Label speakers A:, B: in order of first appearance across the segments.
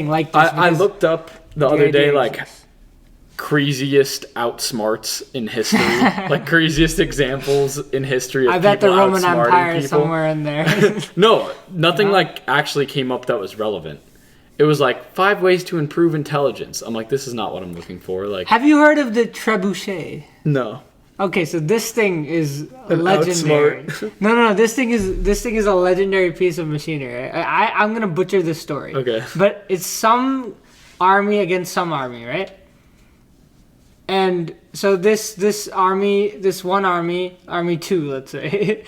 A: like this.
B: I looked up the other day, like,
A: exists.
B: craziest outsmarts in history. Like, craziest examples in history of
A: I bet the
B: people
A: Roman
B: outsmarting
A: Empire is
B: people.
A: somewhere in there.
B: No, nothing like actually came up that was relevant. It was like 5 ways to improve intelligence. I'm like, this is not what I'm looking for. Like,
A: Have you heard of the trebuchet?
B: no.
A: Okay, so this thing is
B: An
A: legendary.
B: outsmart.
A: No, this thing is a legendary piece of machinery. I'm gonna butcher this story.
B: Okay.
A: But it's some army against some army, right? And so this one army, Army 2, let's say,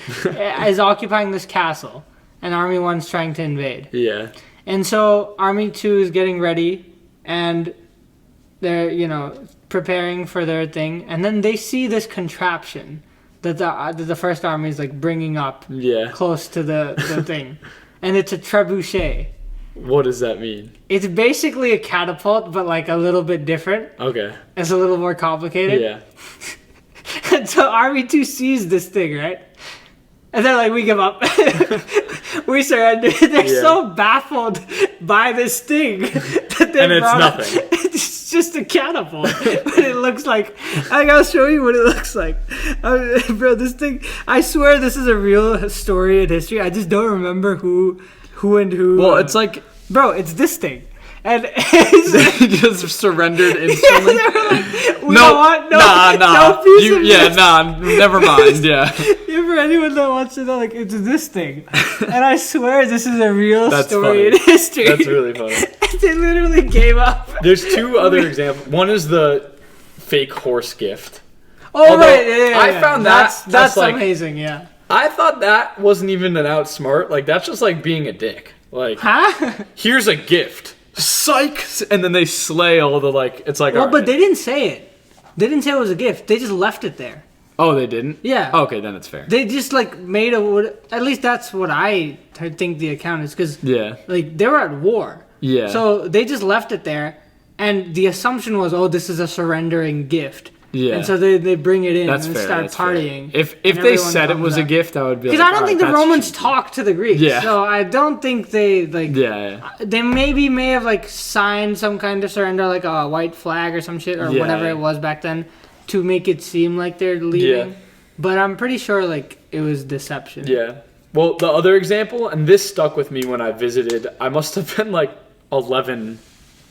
A: is occupying this castle, and Army 1's trying to invade.
B: Yeah.
A: And so Army 2 is getting ready, and they're, preparing for their thing, and then they see this contraption that the first army is like bringing up close to the thing, and it's a trebuchet.
B: What does that mean?
A: It's basically a catapult, but like a little bit different.
B: Okay.
A: It's a little more complicated.
B: Yeah.
A: And so Army 2 sees this thing, right? And they're like, we give up. We surrender. They're so baffled by this thing that they brought up.
B: Nothing.
A: It's just a catapult. But it looks like... I gotta show you what it looks like. Bro, this thing... I swear this is a real story in history. I just don't remember who and who...
B: Well, it's like...
A: Bro, it's this thing. And
B: they just surrendered instantly.
A: Like, we don't want no piece of this.
B: Never mind. Yeah.
A: For anyone that wants to know, like, it's this thing, and I swear this is a real story
B: funny.
A: in history.
B: That's really funny.
A: They literally gave up.
B: There's 2 other examples. One is the fake horse gift.
A: Oh, although, right, yeah.
B: I found
A: that's
B: like,
A: amazing. Yeah.
B: I thought that wasn't even an outsmart. Like, that's just like being a dick. Like, here's a gift. Psych! And then they slay all the, like, it's like,
A: well,
B: right.
A: But they didn't say it. They didn't say it was a gift. They just left it there.
B: Oh, they didn't?
A: Yeah.
B: Okay, then it's fair.
A: They just, like, made at least that's what I think the account is, because, like, they were at war.
B: Yeah.
A: So they just left it there, and the assumption was, oh, this is a surrendering gift.
B: Yeah.
A: And so they bring it in
B: that's
A: and
B: fair,
A: start
B: that's
A: partying.
B: Fair. If they said it was a gift, I would be like,
A: because I don't think the Romans
B: cheeky.
A: talked to the Greeks.
B: Yeah.
A: So I don't think they, like...
B: Yeah.
A: They may have, like, signed some kind of surrender, like a white flag or some shit, or whatever it was back then, to make it seem like they're leaving. Yeah. But I'm pretty sure, like, it was deception.
B: Yeah. Well, the other example, and this stuck with me when I visited, I must have been, like, 11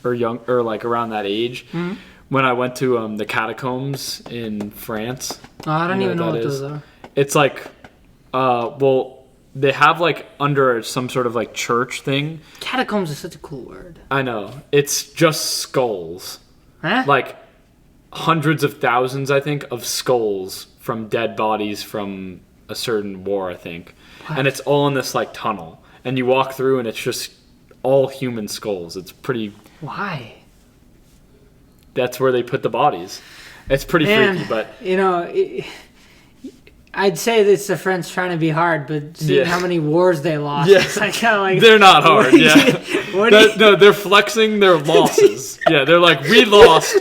B: or young, or, like, around that age. Mm-hmm. When I went to the catacombs in France.
A: Oh, I don't even know what those are.
B: It's like, they have like under some sort of like church thing.
A: Catacombs is such a cool word.
B: I know. It's just skulls.
A: Huh?
B: Like hundreds of thousands, I think, of skulls from dead bodies from a certain war, I think. What? And it's all in this like tunnel. And you walk through and it's just all human skulls. It's pretty...
A: Why?
B: That's where they put the bodies. It's pretty freaky, but...
A: I'd say it's the French trying to be hard, but seeing how many wars they lost, it's like,
B: they're not hard, No, they're flexing their losses. Yeah, they're like, we lost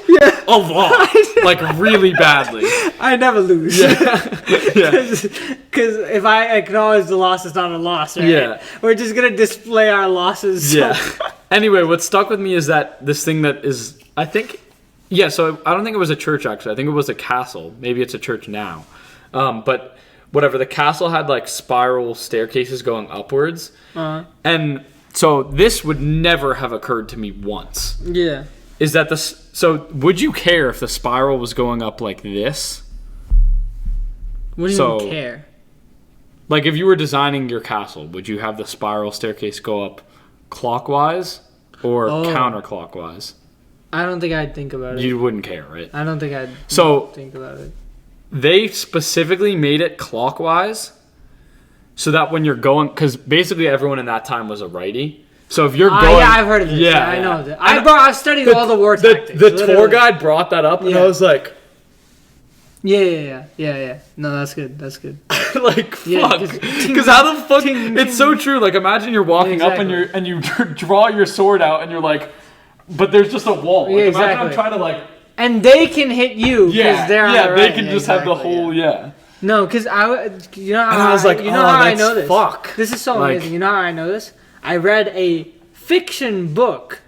B: a lot. Like, really badly.
A: I never lose.
B: Yeah.
A: Because if I acknowledge the loss, it's not a loss, right?
B: Yeah.
A: We're just going to display our losses.
B: Yeah. Anyway, what stuck with me is that this thing that is, I think... Yeah, so I don't think it was a church, actually. I think it was a castle. Maybe it's a church now. But whatever, the castle had, like, spiral staircases going upwards. Uh-huh. And so this would never have occurred to me once.
A: Yeah.
B: Is that so would you care if the spiral was going up like this?
A: What do you mean care?
B: Like, if you were designing your castle, would you have the spiral staircase go up clockwise or counterclockwise?
A: I don't think I'd think about it.
B: You wouldn't care, right?
A: I don't think I'd think about it.
B: They specifically made it clockwise so that when you're going... Because basically everyone in that time was a righty. So if you're going...
A: Yeah, I've heard of this. Yeah, I know that. I've studied all the war tactics.
B: The tour guide brought that up, and I was like...
A: Yeah. No, that's good.
B: Like, fuck. Because how the fuck... It's so true. Like, imagine you're walking up and you draw your sword out, and you're like... But there's just a wall. Like, imagine I'm trying to, like...
A: And they can hit you because they're on the right.
B: They can just have the whole,
A: No, because you know how
B: and I was like,
A: you know how I know this?
B: Fuck.
A: This is so amazing. You know how I know this? I read a fiction book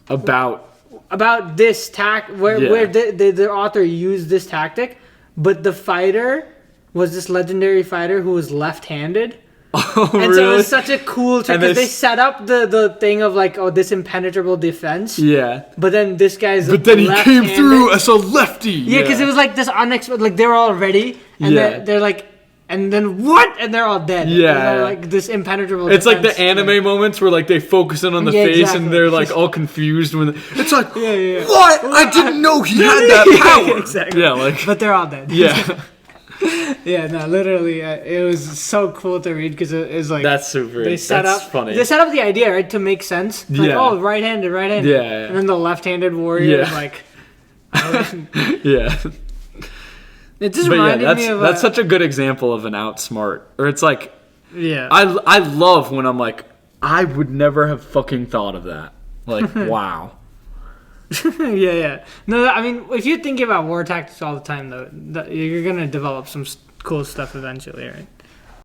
A: about this where the author used this tactic, but the fighter was this legendary fighter who was left-handed.
B: Oh,
A: and
B: really?
A: so it was such a cool trick because they set up the thing of like, oh, this impenetrable defense.
B: Yeah.
A: But then this guy's
B: But then he came through as a lefty.
A: Yeah, because it was like this unexpected. Like they were all ready, and they're like, and then what? And they're all dead.
B: Yeah.
A: Like this impenetrable.
B: It's
A: defense.
B: like the anime moments where like they focus in on the face
A: exactly.
B: and they're like all confused when it's like,
A: yeah.
B: What? I didn't know he had that power.
A: Exactly.
B: Yeah, like.
A: But they're all dead.
B: Yeah.
A: Yeah, no, literally, it was so cool to read because it was like
B: that's super. That's funny.
A: They set up the idea right to make sense. Like,
B: Yeah.
A: oh, right-handed.
B: Yeah.
A: And then the left-handed warrior is like.
B: Yeah.
A: It just reminded me of
B: that's such a good example of an outsmart, or it's like.
A: Yeah.
B: I love when I'm like, I would never have fucking thought of that. Like, wow.
A: Yeah. No, I mean, if you're thinking about war tactics all the time, though, you're gonna develop some cool stuff eventually, right?